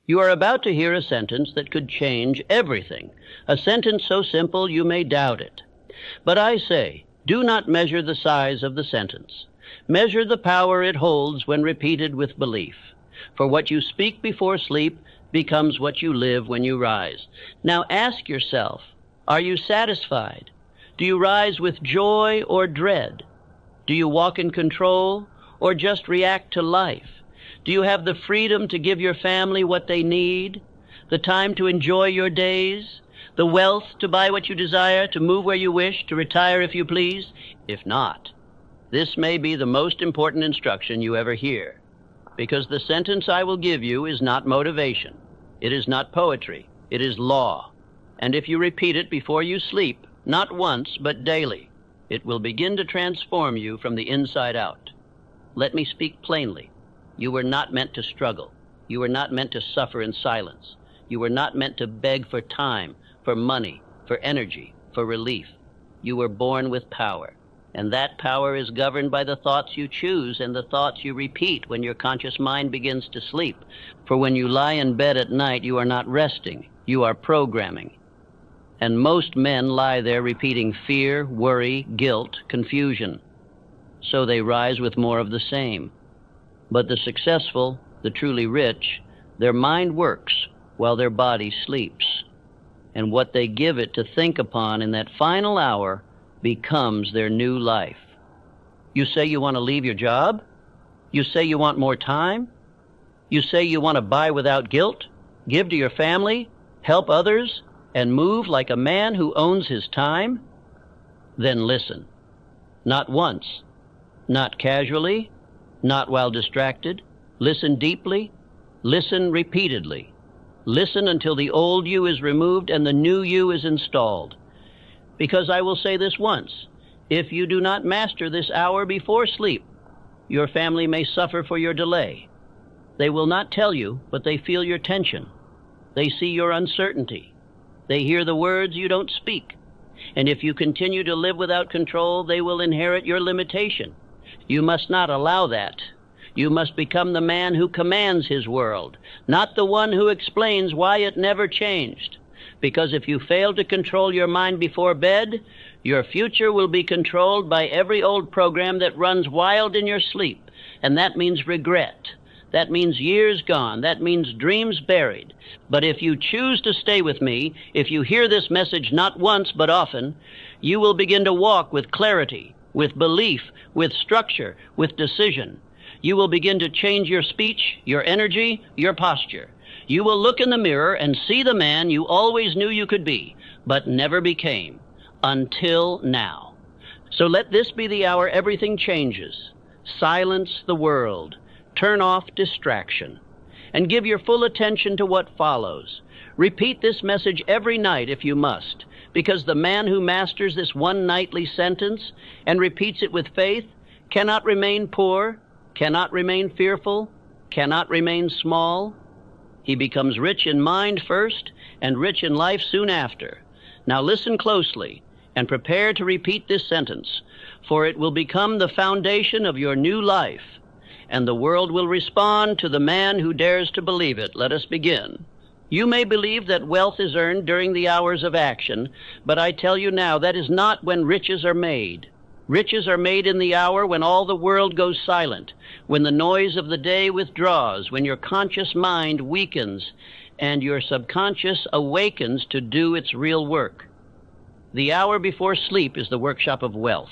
You are about to hear a sentence that could change everything, a sentence so simple you may doubt it. But I say, do not measure the size of the sentence. Measure the power it holds when repeated with belief. For what you speak before sleep becomes what you live when you rise. Now ask yourself, are you satisfied? Do you rise with joy or dread? Do you walk in control or just react to life? Do you have the freedom to give your family what they need, the time to enjoy your days, the wealth to buy what you desire, to move where you wish, to retire if you please? If not, this may be the most important instruction you ever hear, because the sentence I will give you is not motivation. It is not poetry. It is law. And if you repeat it before you sleep, not once, but daily, it will begin to transform you from the inside out. Let me speak plainly. You were not meant to struggle. You were not meant to suffer in silence. You were not meant to beg for time, for money, for energy, for relief. You were born with power, and that power is governed by the thoughts you choose and the thoughts you repeat when your conscious mind begins to sleep. For when you lie in bed at night, you are not resting. You are programming. And most men lie there repeating fear, worry, guilt, confusion. So they rise with more of the same. But the successful, the truly rich, their mind works while their body sleeps. And what they give it to think upon in that final hour becomes their new life. You say you want to leave your job? You say you want more time? You say you want to buy without guilt, give to your family, help others, and move like a man who owns his time? Then listen. Not once, not casually, not while distracted. Listen deeply. Listen repeatedly. Listen until the old you is removed and the new you is installed. Because I will say this once, if you do not master this hour before sleep, your family may suffer for your delay. They will not tell you, but they feel your tension. They see your uncertainty. They hear the words you don't speak. And if you continue to live without control, they will inherit your limitation. You must not allow that. You must become the man who commands his world, not the one who explains why it never changed. Because if you fail to control your mind before bed, your future will be controlled by every old program that runs wild in your sleep. And that means regret. That means years gone. That means dreams buried. But if you choose to stay with me, if you hear this message not once but often, you will begin to walk with clarity, with belief, with structure, with decision. You will begin to change your speech, your energy, your posture. You will look in the mirror and see the man you always knew you could be, but never became, until now. So let this be the hour everything changes. Silence the world. Turn off distraction. And give your full attention to what follows. Repeat this message every night if you must, because the man who masters this one nightly sentence and repeats it with faith cannot remain poor, cannot remain fearful, cannot remain small. He becomes rich in mind first and rich in life soon after. Now listen closely and prepare to repeat this sentence, for it will become the foundation of your new life, and the world will respond to the man who dares to believe it. Let us begin. You may believe that wealth is earned during the hours of action, but I tell you now that is not when riches are made. Riches are made in the hour when all the world goes silent, when the noise of the day withdraws, when your conscious mind weakens and your subconscious awakens to do its real work. The hour before sleep is the workshop of wealth.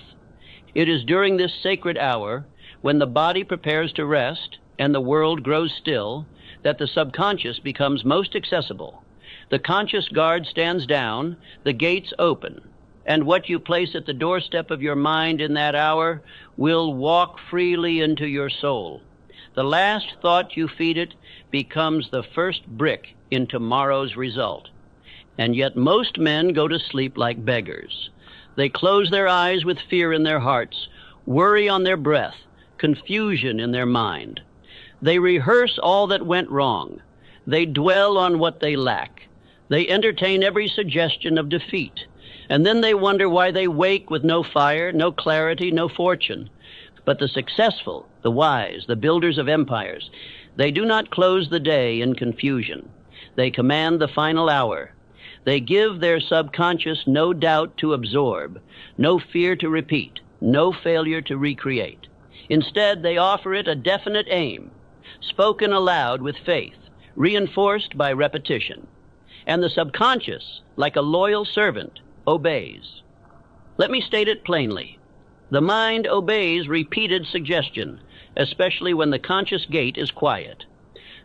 It is during this sacred hour, when the body prepares to rest and the world grows still, that the subconscious becomes most accessible. The conscious guard stands down, the gates open, and what you place at the doorstep of your mind in that hour will walk freely into your soul. The last thought you feed it becomes the first brick in tomorrow's result. And yet most men go to sleep like beggars. They close their eyes with fear in their hearts, worry on their breath, confusion in their mind. They rehearse all that went wrong. They dwell on what they lack. They entertain every suggestion of defeat. And then they wonder why they wake with no fire, no clarity, no fortune. But the successful, the wise, the builders of empires, They do not close the day in confusion. They command the final hour. They give their subconscious no doubt to absorb, no fear to repeat, no failure to recreate. Instead, they offer it a definite aim, spoken aloud with faith, reinforced by repetition. And the subconscious, like a loyal servant, obeys. Let me state it plainly. The mind obeys repeated suggestion, especially when the conscious gate is quiet.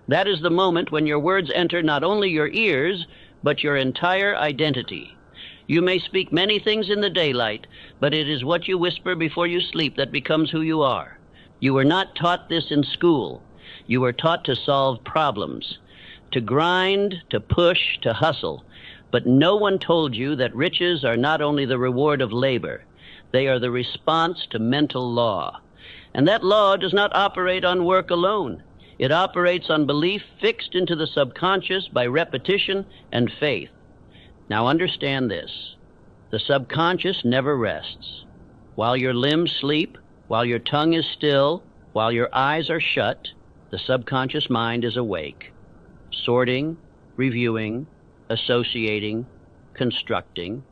That is the moment when your words enter not only your ears, but your entire identity. You may speak many things in the daylight, but it is what you whisper before you sleep that becomes who you are. You were not taught this in school. You were taught to solve problems, to grind, to push, to hustle. But no one told you that riches are not only the reward of labor, they are the response to mental law. And that law does not operate on work alone. It operates on belief fixed into the subconscious by repetition and faith. Now understand this. The subconscious never rests. While your limbs sleep, while your tongue is still, while your eyes are shut, the subconscious mind is awake, sorting, reviewing, associating, constructing.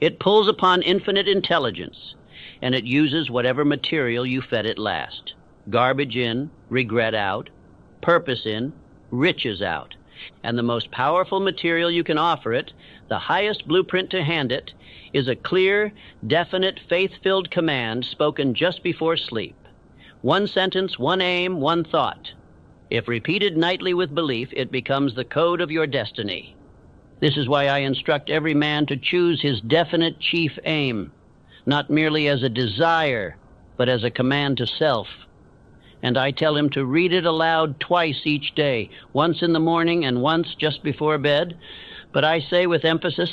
It pulls upon infinite intelligence, and it uses whatever material you fed it last. Garbage in, regret out, purpose in, riches out. And the most powerful material you can offer it, the highest blueprint to hand it, is a clear, definite, faith-filled command spoken just before sleep. One sentence, one aim, one thought. If repeated nightly with belief, it becomes the code of your destiny. This is why I instruct every man to choose his definite chief aim, not merely as a desire, but as a command to self. And I tell him to read it aloud twice each day, once in the morning and once just before bed. But I say with emphasis,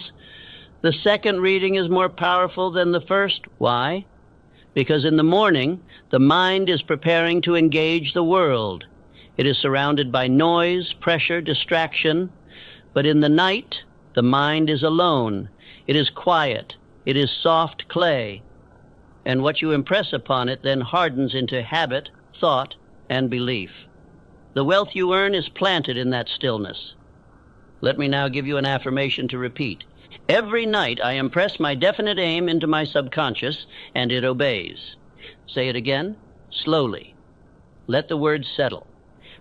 the second reading is more powerful than the first. Why? Because in the morning, the mind is preparing to engage the world. It is surrounded by noise, pressure, distraction. But in the night, the mind is alone. It is quiet. It is soft clay. And what you impress upon it then hardens into habit, thought, and belief. The wealth you earn is planted in that stillness. Let me now give you an affirmation to repeat. Every night I impress my definite aim into my subconscious, and it obeys. Say it again, slowly. Let the words settle.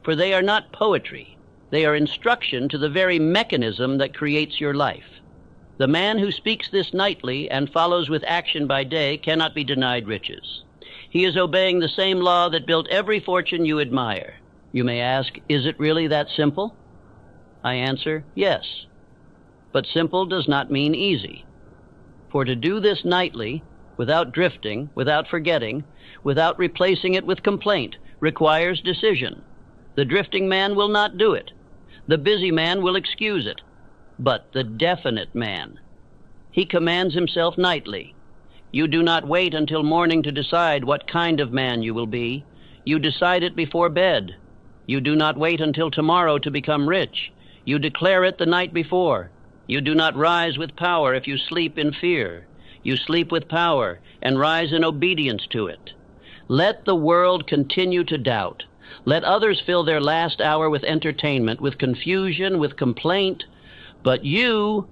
For they are not poetry. They are instruction to the very mechanism that creates your life. The man who speaks this nightly and follows with action by day cannot be denied riches. He is obeying the same law that built every fortune you admire. You may ask, is it really that simple? I answer, yes. But simple does not mean easy. For to do this nightly, without drifting, without forgetting, without replacing it with complaint, requires decision. The drifting man will not do it. The busy man will excuse it. But the definite man, he commands himself nightly. You do not wait until morning to decide what kind of man you will be. You decide it before bed. You do not wait until tomorrow to become rich. You declare it the night before. You do not rise with power if you sleep in fear. You sleep with power and rise in obedience to it. Let the world continue to doubt. Let others fill their last hour with entertainment, with confusion, with complaint. But you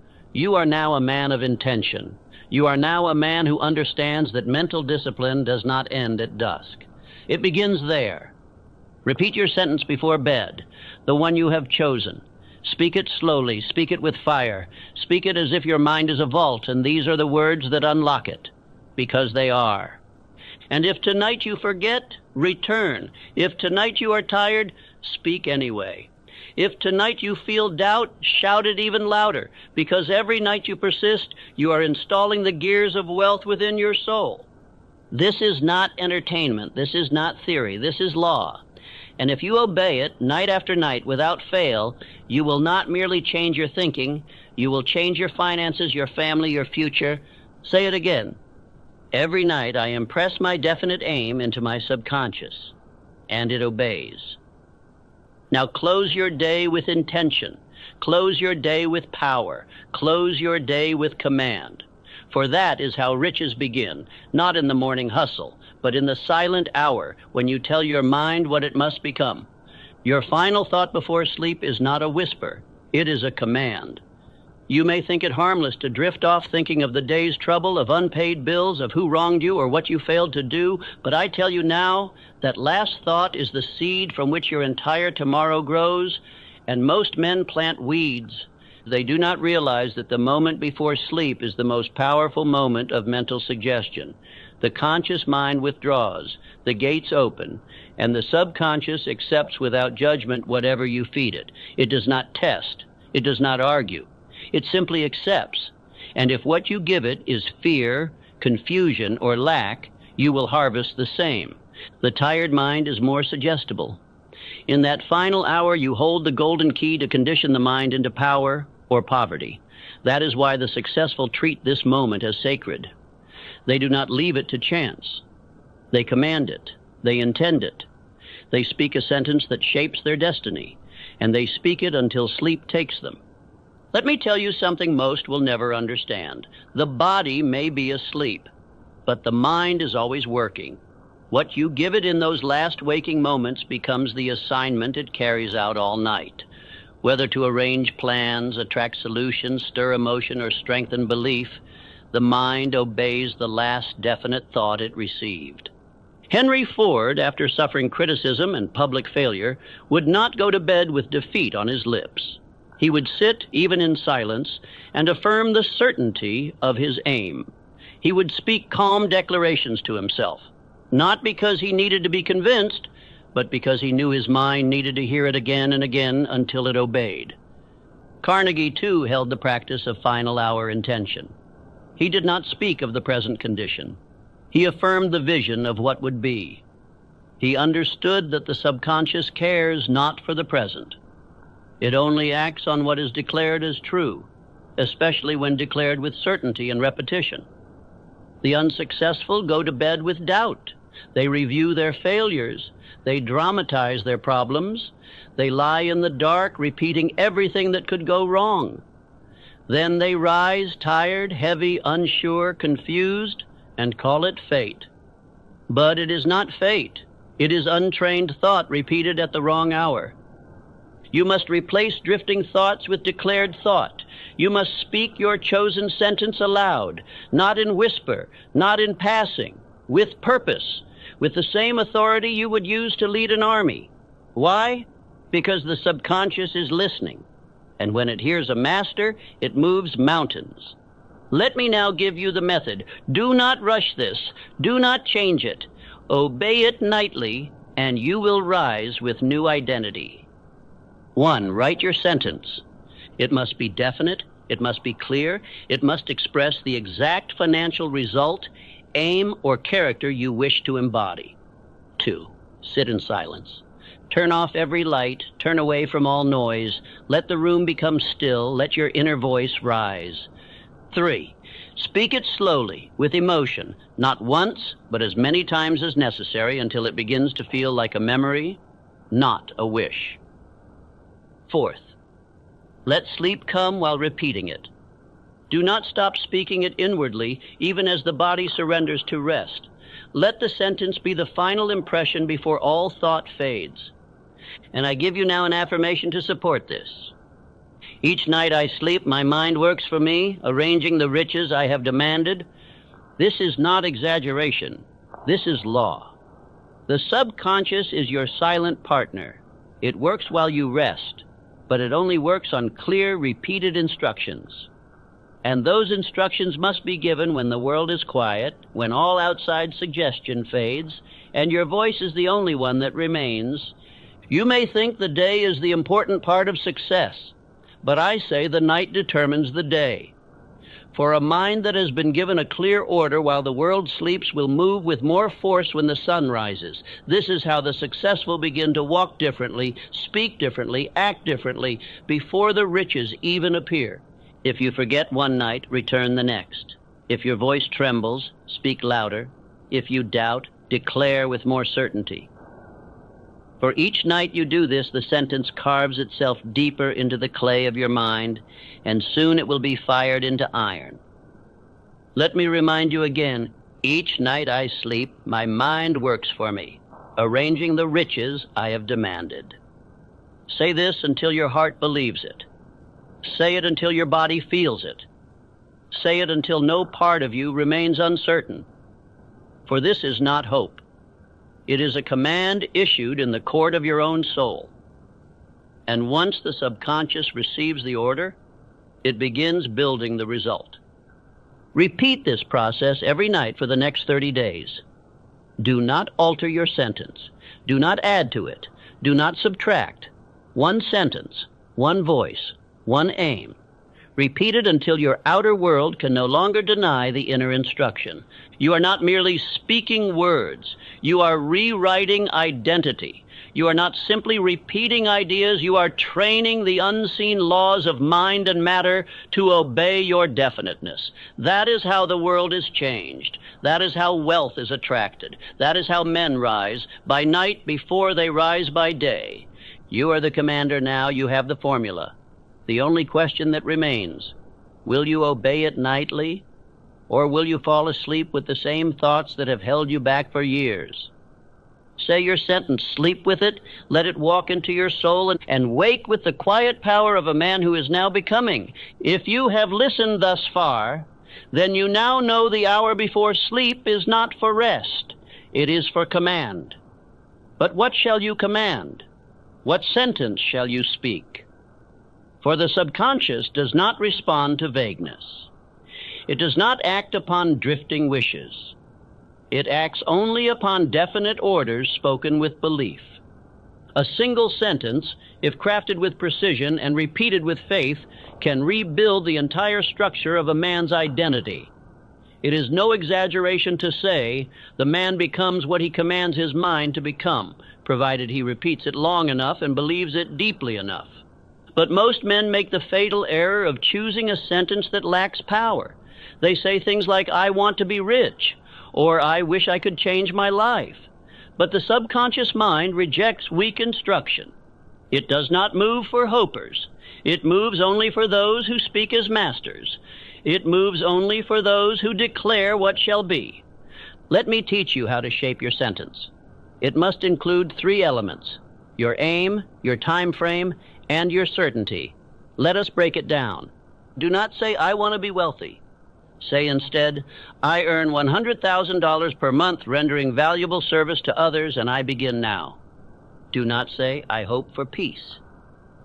are now a man of intention. You are now a man who understands that mental discipline does not end at dusk. It begins there. Repeat your sentence before bed, the one you have chosen. Speak it slowly, speak it with fire. Speak it as if your mind is a vault, and these are the words that unlock it, because they are. And if tonight you forget, return. If tonight you are tired, speak anyway. If tonight you feel doubt, shout it even louder, because every night you persist, you are installing the gears of wealth within your soul. This is not entertainment. This is not theory. This is law. And if you obey it night after night without fail, you will not merely change your thinking, you will change your finances, your family, your future. Say it again. Every night I impress my definite aim into my subconscious, and it obeys. Now close your day with intention. Close your day with power. Close your day with command. For that is how riches begin, not in the morning hustle, but in the silent hour when you tell your mind what it must become. Your final thought before sleep is not a whisper. It is a command. You may think it harmless to drift off thinking of the day's trouble, of unpaid bills, of who wronged you or what you failed to do, but I tell you now that last thought is the seed from which your entire tomorrow grows, and most men plant weeds. They do not realize that the moment before sleep is the most powerful moment of mental suggestion. The conscious mind withdraws, the gates open, and the subconscious accepts without judgment whatever you feed it. It does not test. It does not argue. It simply accepts. And if what you give it is fear, confusion, or lack, you will harvest the same. The tired mind is more suggestible. In that final hour, you hold the golden key to condition the mind into power or poverty. That is why the successful treat this moment as sacred. They do not leave it to chance. They command it. They intend it. They speak a sentence that shapes their destiny, and they speak it until sleep takes them. Let me tell you something most will never understand. The body may be asleep, but the mind is always working. What you give it in those last waking moments becomes the assignment it carries out all night. Whether to arrange plans, attract solutions, stir emotion, or strengthen belief, the mind obeys the last definite thought it received. Henry Ford, after suffering criticism and public failure, would not go to bed with defeat on his lips. He would sit, even in silence, and affirm the certainty of his aim. He would speak calm declarations to himself, not because he needed to be convinced, but because he knew his mind needed to hear it again and again until it obeyed. Carnegie, too, held the practice of final hour intention. He did not speak of the present condition. He affirmed the vision of what would be. He understood that the subconscious cares not for the present. It only acts on what is declared as true, especially when declared with certainty and repetition. The unsuccessful go to bed with doubt. They review their failures. They dramatize their problems. They lie in the dark, repeating everything that could go wrong. Then they rise, tired, heavy, unsure, confused, and call it fate. But it is not fate. It is untrained thought repeated at the wrong hour. You must replace drifting thoughts with declared thought. You must speak your chosen sentence aloud, not in whisper, not in passing, with purpose, with the same authority you would use to lead an army. Why? Because the subconscious is listening, and when it hears a master, it moves mountains. Let me now give you the method. Do not rush this. Do not change it. Obey it nightly, and you will rise with new identity. 1. Write your sentence. It must be definite. It must be clear. It must express the exact financial result, aim, or character you wish to embody. 2. Sit in silence. Turn off every light. Turn away from all noise. Let the room become still. Let your inner voice rise. 3. Speak it slowly, with emotion, not once, but as many times as necessary until it begins to feel like a memory, not a wish. 4th, let sleep come while repeating it. Do not stop speaking it inwardly, even as the body surrenders to rest. Let the sentence be the final impression before all thought fades. And I give you now an affirmation to support this. Each night I sleep, my mind works for me, arranging the riches I have demanded. This is not exaggeration. This is law. The subconscious is your silent partner. It works while you rest, but it only works on clear, repeated instructions. And those instructions must be given when the world is quiet, when all outside suggestion fades, and your voice is the only one that remains. You may think the day is the important part of success, but I say the night determines the day. For a mind that has been given a clear order while the world sleeps will move with more force when the sun rises. This is how the successful begin to walk differently, speak differently, act differently, before the riches even appear. If you forget one night, return the next. If your voice trembles, speak louder. If you doubt, declare with more certainty. For each night you do this, the sentence carves itself deeper into the clay of your mind, and soon it will be fired into iron. Let me remind you again, each night I sleep, my mind works for me, arranging the riches I have demanded. Say this until your heart believes it. Say it until your body feels it. Say it until no part of you remains uncertain. For this is not hope. It is a command issued in the court of your own soul. And once the subconscious receives the order, it begins building the result. Repeat this process every night for the next 30 days. Do not alter your sentence. Do not add to it. Do not subtract. One sentence, one voice, one aim. Repeat it until your outer world can no longer deny the inner instruction. You are not merely speaking words. You are rewriting identity. You are not simply repeating ideas. You are training the unseen laws of mind and matter to obey your definiteness. That is how the world is changed. That is how wealth is attracted. That is how men rise by night before they rise by day. You are the commander now. You have the formula. The only question that remains, will you obey it nightly, or will you fall asleep with the same thoughts that have held you back for years? Say your sentence, sleep with it, let it walk into your soul, and wake with the quiet power of a man who is now becoming. If you have listened thus far, then you now know the hour before sleep is not for rest. It is for command. But what shall you command? What sentence shall you speak? For the subconscious does not respond to vagueness. It does not act upon drifting wishes. It acts only upon definite orders spoken with belief. A single sentence, if crafted with precision and repeated with faith, can rebuild the entire structure of a man's identity. It is no exaggeration to say the man becomes what he commands his mind to become, provided he repeats it long enough and believes it deeply enough. But most men make the fatal error of choosing a sentence that lacks power. They say things like, I want to be rich, or I wish I could change my life. But the subconscious mind rejects weak instruction. It does not move for hopers. It moves only for those who speak as masters. It moves only for those who declare what shall be. Let me teach you how to shape your sentence. It must include 3 elements: your aim, your time frame, and your certainty. Let us break it down. Do not say, I want to be wealthy. Say instead, I earn $100,000 per month rendering valuable service to others, and I begin now. Do not say, I hope for peace.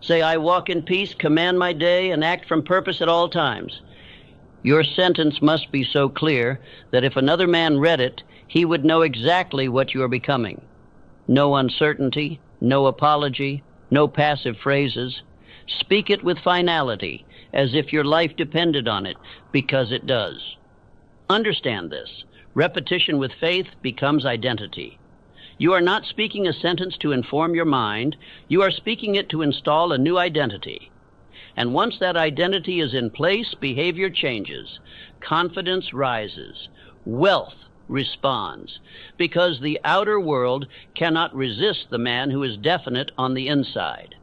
Say, I walk in peace, command my day, and act from purpose at all times. Your sentence must be so clear that if another man read it, he would know exactly what you are becoming. No uncertainty, no apology, no passive phrases. Speak it with finality, as if your life depended on it, because it does. Understand this. Repetition with faith becomes identity. You are not speaking a sentence to inform your mind. You are speaking it to install a new identity. And once that identity is in place, behavior changes. Confidence rises. Wealth responds, because the outer world cannot resist the man who is definite on the inside.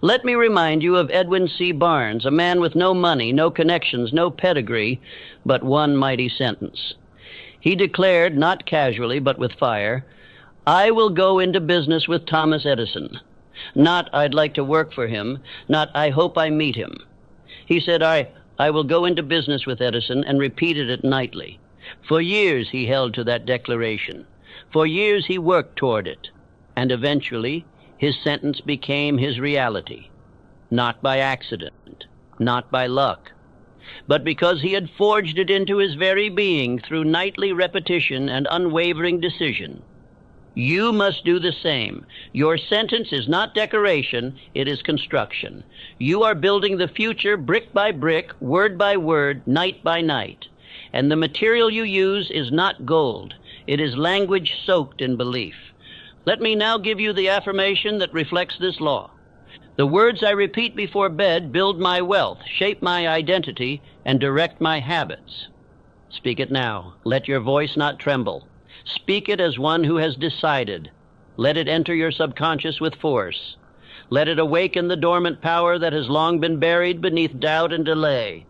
Let me remind you of Edwin C. Barnes, a man with no money, no connections, no pedigree, but one mighty sentence. He declared, not casually but with fire, I will go into business with Thomas Edison. Not, I'd like to work for him, not, I hope I meet him. He said, I will go into business with Edison, and repeated it nightly. For years he held to that declaration. For years he worked toward it. And eventually his sentence became his reality. Not by accident, not by luck, but because he had forged it into his very being through nightly repetition and unwavering decision. You must do the same. Your sentence is not decoration, it is construction. You are building the future brick by brick, word by word, night by night. And the material you use is not gold. It is language soaked in belief. Let me now give you the affirmation that reflects this law. The words I repeat before bed build my wealth, shape my identity, and direct my habits. Speak it now. Let your voice not tremble. Speak it as one who has decided. Let it enter your subconscious with force. Let it awaken the dormant power that has long been buried beneath doubt and delay.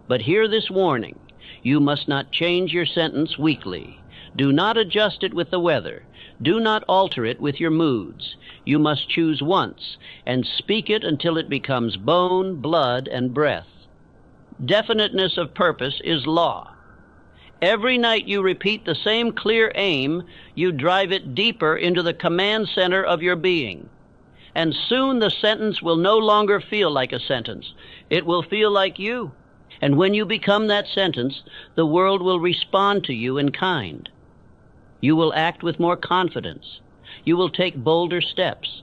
But hear this warning. You must not change your sentence weekly. Do not adjust it with the weather. Do not alter it with your moods. You must choose once and speak it until it becomes bone, blood, and breath. Definiteness of purpose is law. Every night you repeat the same clear aim, you drive it deeper into the command center of your being. And soon the sentence will no longer feel like a sentence. It will feel like you. And when you become that sentence, the world will respond to you in kind. You will act with more confidence. You will take bolder steps.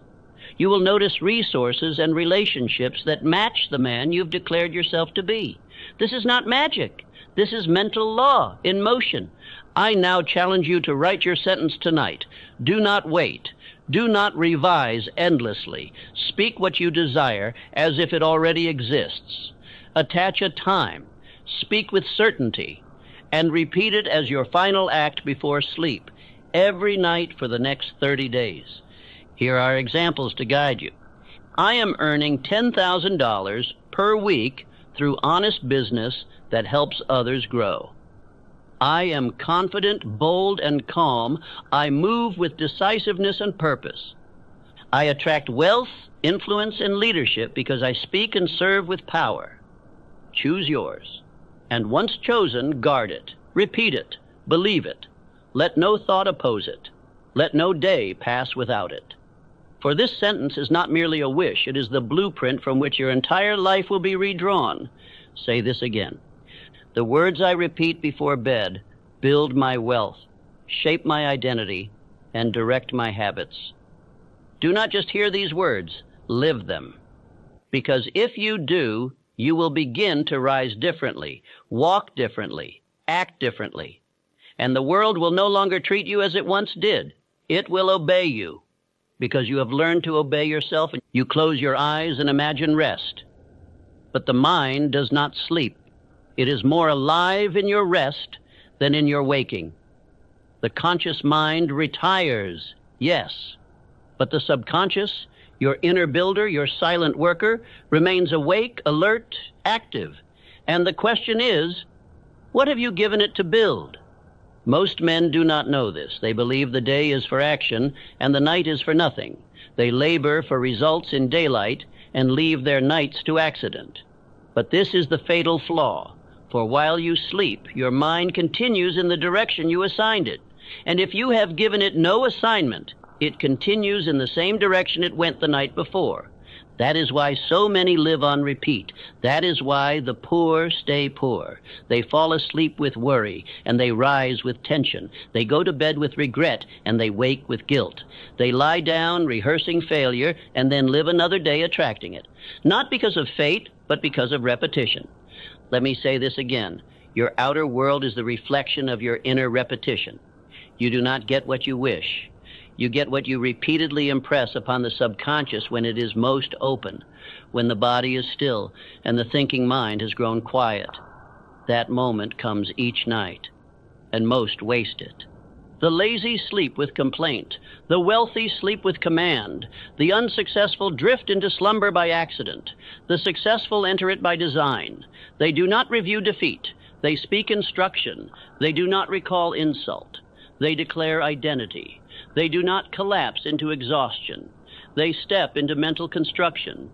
You will notice resources and relationships that match the man you've declared yourself to be. This is not magic. This is mental law in motion. I now challenge you to write your sentence tonight. Do not wait. Do not revise endlessly. Speak what you desire as if it already exists. Attach a time. Speak with certainty. And repeat it as your final act before sleep, every night for the next 30 days. Here are examples to guide you. I am earning $10,000 per week through honest business that helps others grow. I am confident, bold, and calm. I move with decisiveness and purpose. I attract wealth, influence, and leadership because I speak and serve with power. Choose yours. And once chosen, guard it. Repeat it. Believe it. Let no thought oppose it. Let no day pass without it. For this sentence is not merely a wish. It is the blueprint from which your entire life will be redrawn. Say this again. The words I repeat before bed build my wealth, shape my identity, and direct my habits. Do not just hear these words, live them. Because if you do, you will begin to rise differently, walk differently, act differently. And the world will no longer treat you as it once did. It will obey you. Because you have learned to obey yourself, you close your eyes and imagine rest. But the mind does not sleep. It is more alive in your rest than in your waking. The conscious mind retires, yes, but the subconscious, your inner builder, your silent worker, remains awake, alert, active. And the question is, what have you given it to build? Most men do not know this. They believe the day is for action and the night is for nothing. They labor for results in daylight and leave their nights to accident. But this is the fatal flaw. For while you sleep, your mind continues in the direction you assigned it. And if you have given it no assignment, it continues in the same direction it went the night before. That is why so many live on repeat. That is why the poor stay poor. They fall asleep with worry, and they rise with tension. They go to bed with regret, and they wake with guilt. They lie down rehearsing failure, and then live another day attracting it. Not because of fate, but because of repetition. Let me say this again. Your outer world is the reflection of your inner repetition. You do not get what you wish. You get what you repeatedly impress upon the subconscious when it is most open, when the body is still and the thinking mind has grown quiet. That moment comes each night, and most waste it. The lazy sleep with complaint. The wealthy sleep with command. The unsuccessful drift into slumber by accident. The successful enter it by design. They do not review defeat. They speak instruction. They do not recall insult. They declare identity. They do not collapse into exhaustion. They step into mental construction.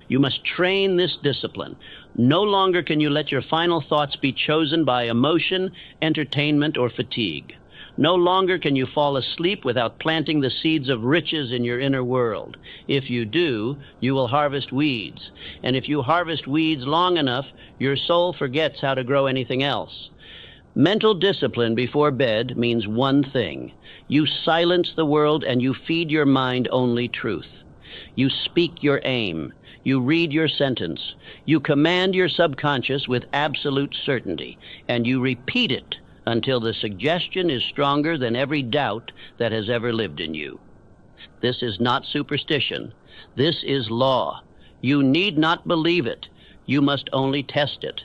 You must train this discipline. No longer can you let your final thoughts be chosen by emotion, entertainment, or fatigue. No longer can you fall asleep without planting the seeds of riches in your inner world. If you do, you will harvest weeds. And if you harvest weeds long enough, your soul forgets how to grow anything else. Mental discipline before bed means one thing. You silence the world and you feed your mind only truth. You speak your aim. You read your sentence. You command your subconscious with absolute certainty. And you repeat it until the suggestion is stronger than every doubt that has ever lived in you. This is not superstition. This is law. You need not believe it. You must only test it.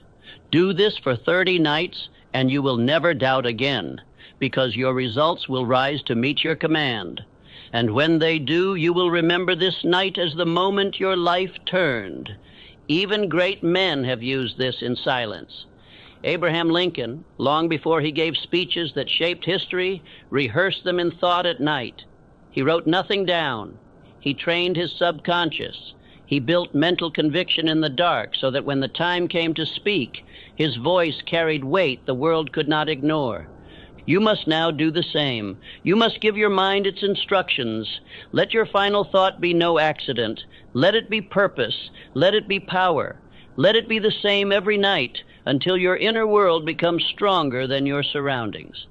Do this for 30 nights, and you will never doubt again, because your results will rise to meet your command. And when they do, you will remember this night as the moment your life turned. Even great men have used this in silence. Abraham Lincoln, long before he gave speeches that shaped history, rehearsed them in thought at night. He wrote nothing down. He trained his subconscious. He built mental conviction in the dark so that when the time came to speak, his voice carried weight the world could not ignore. You must now do the same. You must give your mind its instructions. Let your final thought be no accident. Let it be purpose. Let it be power. Let it be the same every night until your inner world becomes stronger than your surroundings,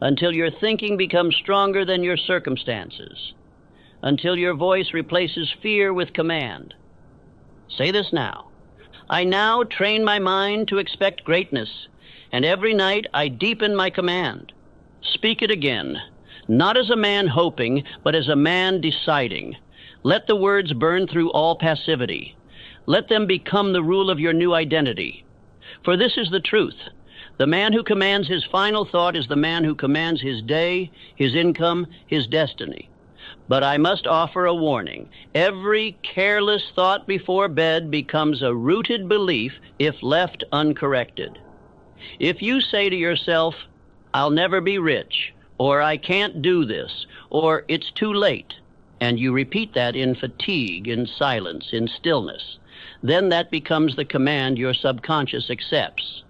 until your thinking becomes stronger than your circumstances, until your voice replaces fear with command. Say this now. I now train my mind to expect greatness, and every night I deepen my command. Speak it again, not as a man hoping, but as a man deciding. Let the words burn through all passivity. Let them become the rule of your new identity. For this is the truth. The man who commands his final thought is the man who commands his day, his income, his destiny. But I must offer a warning. Every careless thought before bed becomes a rooted belief if left uncorrected. If you say to yourself, I'll never be rich, or I can't do this, or it's too late, and you repeat that in fatigue, in silence, in stillness, then that becomes the command your subconscious accepts,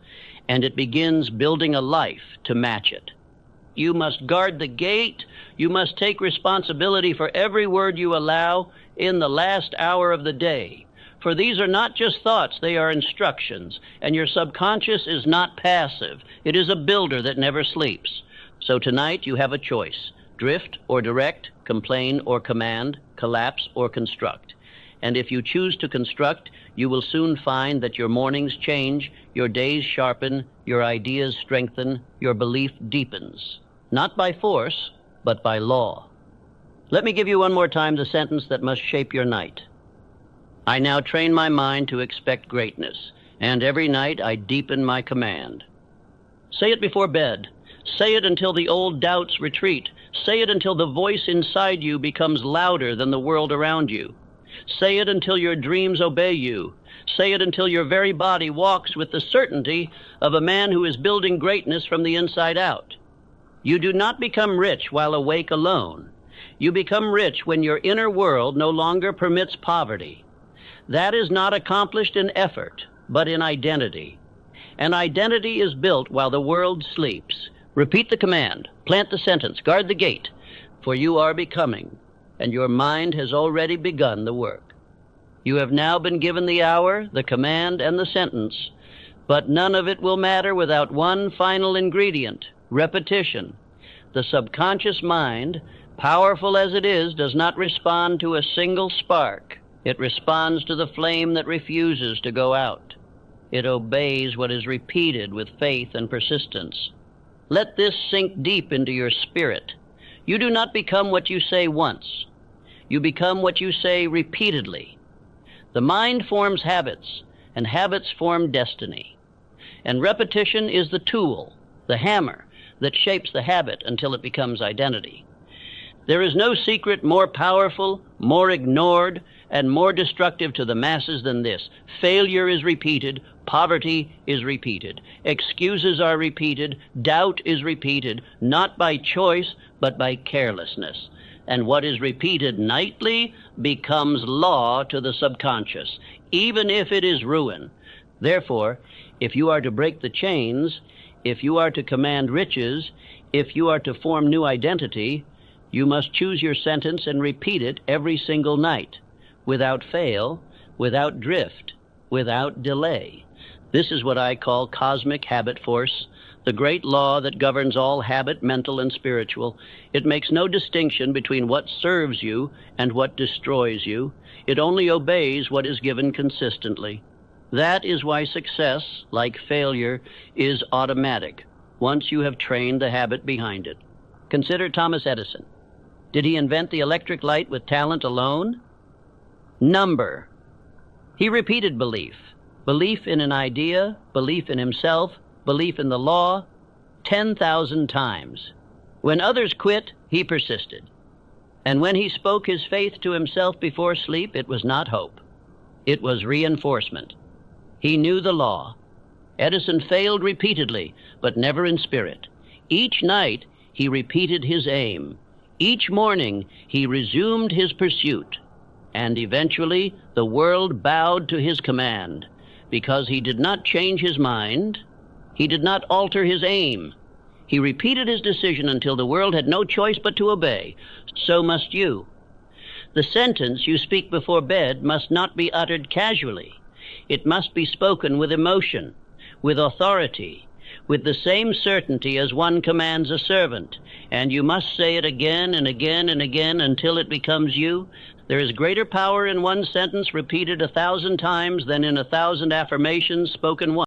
and it begins building a life to match it. You must guard the gate. You must take responsibility for every word you allow in the last hour of the day. For these are not just thoughts, they are instructions, and your subconscious is not passive. It is a builder that never sleeps. So tonight you have a choice: drift or direct, complain or command, collapse or construct. And if you choose to construct, you will soon find that your mornings change, your days sharpen, your ideas strengthen, your belief deepens. Not by force, but by law. Let me give you one more time the sentence that must shape your night. I now train my mind to expect greatness, and every night I deepen my command. Say it before bed. Say it until the old doubts retreat. Say it until the voice inside you becomes louder than the world around you. Say it until your dreams obey you. Say it until your very body walks with the certainty of a man who is building greatness from the inside out. You do not become rich while awake alone. You become rich when your inner world no longer permits poverty. That is not accomplished in effort, but in identity. And identity is built while the world sleeps. Repeat the command, plant the sentence, guard the gate, for you are becoming, and your mind has already begun the work. You have now been given the hour, the command, and the sentence, but none of it will matter without one final ingredient: repetition. The subconscious mind, powerful as it is, does not respond to a single spark. It responds to the flame that refuses to go out. It obeys what is repeated with faith and persistence. Let this sink deep into your spirit. You do not become what you say once. You become what you say repeatedly. The mind forms habits, and habits form destiny. And repetition is the tool, the hammer, that shapes the habit until it becomes identity. There is no secret more powerful, more ignored, and more destructive to the masses than this. Failure is repeated, poverty is repeated, excuses are repeated, doubt is repeated, not by choice, but by carelessness. And what is repeated nightly becomes law to the subconscious, even if it is ruin. Therefore, if you are to break the chains, if you are to command riches, if you are to form new identity, you must choose your sentence and repeat it every single night, without fail, without drift, without delay. This is what I call cosmic habit force, the great law that governs all habit, mental and spiritual. It makes no distinction between what serves you and what destroys you. It only obeys what is given consistently. That is why success, like failure, is automatic, once you have trained the habit behind it. Consider Thomas Edison. Did he invent the electric light with talent alone? Number. He repeated belief. Belief in an idea, belief in himself, belief in the law, 10,000 times. When others quit, he persisted. And when he spoke his faith to himself before sleep, it was not hope. It was reinforcement. He knew the law. Edison failed repeatedly, but never in spirit. Each night he repeated his aim. Each morning he resumed his pursuit. And eventually the world bowed to his command, because he did not change his mind. He did not alter his aim. He repeated his decision until the world had no choice but to obey. So must you. The sentence you speak before bed must not be uttered casually. It must be spoken with emotion, with authority, with the same certainty as one commands a servant, and you must say it again and again and again until it becomes you. There is greater power in one sentence repeated 1,000 times than in 1,000 affirmations spoken once.